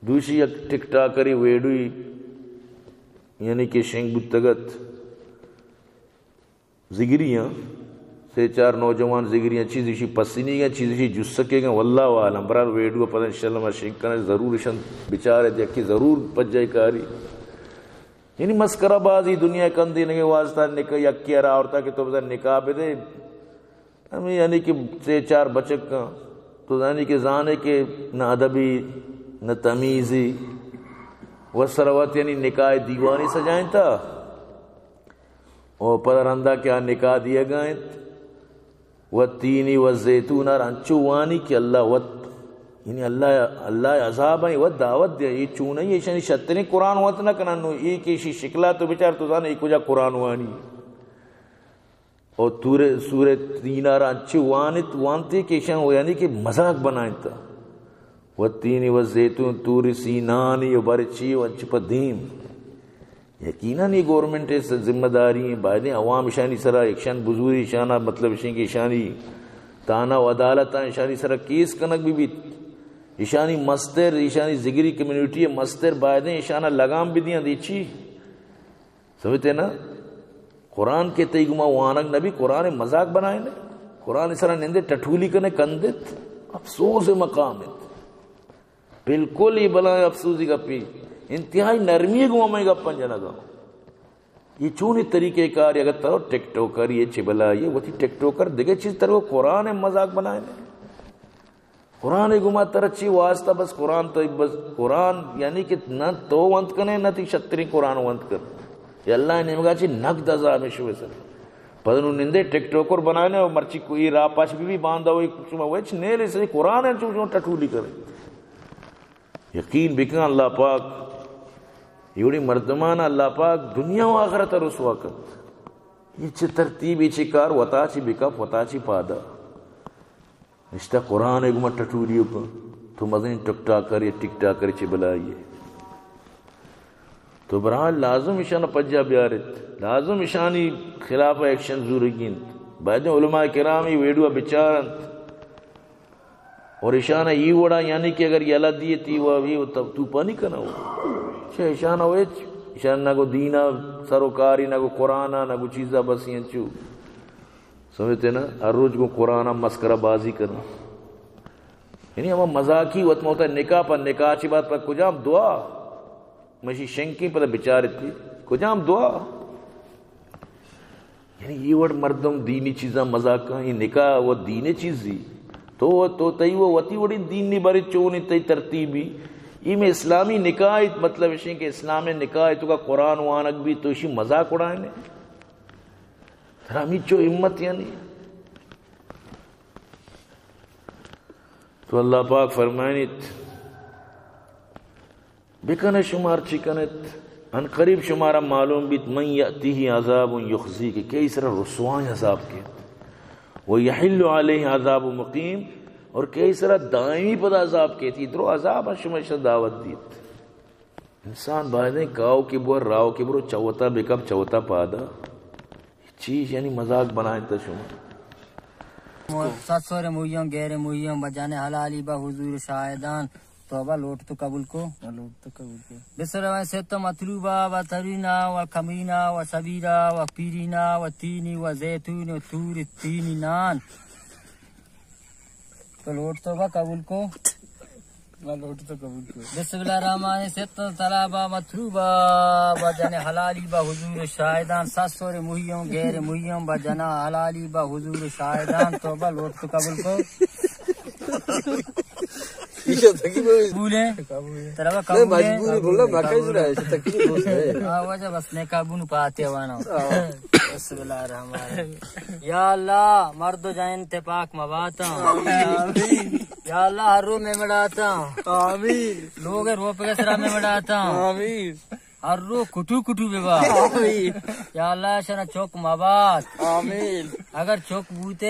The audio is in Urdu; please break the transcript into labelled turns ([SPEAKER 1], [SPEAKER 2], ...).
[SPEAKER 1] دوشی یک ٹک ٹاکری ویڈوی یعنی کہ شنگ بتگت زگریاں سے چار نوجوان زگریاں چیزی پسینی گا چیزی جس سکے گا واللہ عالم برار ویڈیو پتہ انشاءاللہ میں شنگ کرنے ضرور شن بچارے دیکھی ضرور پج جائے کاری یعنی مسکرہ بازی دنیا کندی نگے واسطہ نکاح یکی ارا عورتہ کہ تو بزر نکاح پہ دے ہمیں یعنی کہ سے چار بچک کا تو یعنی کہ زانے کے نہ ادبی نہ تمیزی وہ سروت یعنی نکاح دیوانی سجائیں تھا اور پدرندہ کیا نکاح دیا گئیں وہ تینی و زیتون اور انچوانی کہ اللہ وط یعنی اللہ عذاب ہیں وہ دعوت دیا یہ چونہ یہ شنی شتنی قرآن وط نہ کننو ایک ایشی شکلہ تو بچار تو زانے ایک وجہ قرآن وانی اور سورہ تینار انچو وانتے کہ شن وہ یعنی کہ مذاق بنائیں تھا والتین والزیتون طور سینانی و برچی و انچ پدیم یقیناً یہ گورنمنٹ ہے ذمہ داری ہیں باہدیں عوام اشانی سرا ایکشن بزوری اشانہ مطلب اشانی کی اشانی تانا و عدالتہ اشانی سرا کیس کنک بھی اشانی مستر اشانی زگری کمیونٹی مستر باہدیں اشانہ لگام بھی دیاں دیچی سمجھتے نا قرآن کے تیگمہ وانک نبی قرآن مذاق بنائیں نے قرآن سرا نندے ٹٹھولی کنے کندت افسوس مقامت بالکل ہی بلا افسوسی کا پی انتہائی نرمی گو میں گپن جنا گا یہ چونی طریقے کار اگر ترو ٹک ٹوکر یہ چبلا یہ وہ تھی ٹک ٹوکر دیکھے چیز ترو قرآن مذاق بنائے نے قرآن گما ترچی واسطہ بس قرآن تو بس قرآن یعنی کہ نہ تو ونت کنے نہ تی شتری قرآن ونت کر یہ اللہ نے مگا چی نقد عذاب شوے سر پدنو نندے ٹک ٹوکر بنائے نے اور مرچی کوئی راہ پاش بھی باندھا ہوئی کچھ ویچ نیلے سے قرآن ہے چون ٹٹولی کرے یقین بکن اللہ پاک یوڑی مردمان اللہ پاک دنیا و آخرت رسوا کر یہ چھ ترتیب یہ چھ کار وطا چھ بکپ وطا چھ پادا نشتہ قرآن اگمہ ٹٹولیو کا تو مزین ٹک ٹاک کر یہ ٹک ٹاک کر چھ بلائیے تو برحال لازم اشانہ پجا بیارت لازم اشانی خلاف ایکشن زورگین بعد علماء کرامی ویڈیو بچارنت اور اشانہ یہ وڑا یعنی کہ اگر یہ اللہ دیئے تھی وہ تب تو پانی کنا ہو چھے اشانہ ہوئے اشانہ نہ کو دینا سروکاری نہ کو قرآن نہ کو چیزہ بسیاں چو سمجھتے نا ہر روز کو قرآن مسکرہ بازی کرنا یعنی ہم مذاقی وقت میں ہوتا ہے نکاح پر نکاح چی بات پر کجام دعا مشی شنکی پر بچارت تھی کجام دعا یعنی یہ وڑ مردم دینی چیزاں مذاقہ یہ نکاح وہ دینی چیز دی تو تئی وہ وتی وڑی دین نہیں باری چونی تئی ترتیبی یہ میں اسلامی نکاح مطلب ہے کہ اسلام نکاح تو کا قرآن وانک بھی تو اسی مذاق اڑائیں نے ہمیں چو ہمت یعنی تو اللہ پاک فرمائنیت بکن شمار چکنت ان قریب شمارا معلوم بیت من یأتیہ عذاب یخزی کے کئی سر رسوائیں عذاب کے وَيَحِلُّ عَلَيْهِ عَذَابُ مُقِيم اور کئی سرہ دائمی پد عذاب کہتی درو عذاب شمشہ دعوت دیت انسان باہدیں کاؤ کی بور راؤ کی برو چوتا بکب چوتا پادا چیز یعنی مذاق بنائیں تا شما
[SPEAKER 2] سات سور مویوں غیر مویوں بجانے حلالی با حضور شاہدان توبہ لوٹ تو قبول کو بسر ویسے تو مطلوبہ و ترینا و کمینا و سبیرہ و پیرینا و تینی و زیتون و تور تینی نان تو لوٹ تو قبول کو لوٹ تو قبول کو بسم اللہ الرحمن ست طلبہ مطلوبہ بجانے حلالی با حضور شاہدان سات سور مویوں غیر مویوں بجانا حلالی با حضور شاہدان توبہ لوٹ تو قبول کو بولے ترابا قبول بولا مکہ سے ہے تکلیف ہو ہے وجہ بس نے قابو پاتے وانا بسم اللہ الرحمن یا اللہ مرد جائن تے پاک مواتا آمین یا اللہ ہر رو میں مڑاتا آمین لوگ رو پہ سرا میں مڑاتا آمین ہر رو کٹو کٹو بے با آمین یا اللہ شنا چوک مباد آمین اگر چوک بوتے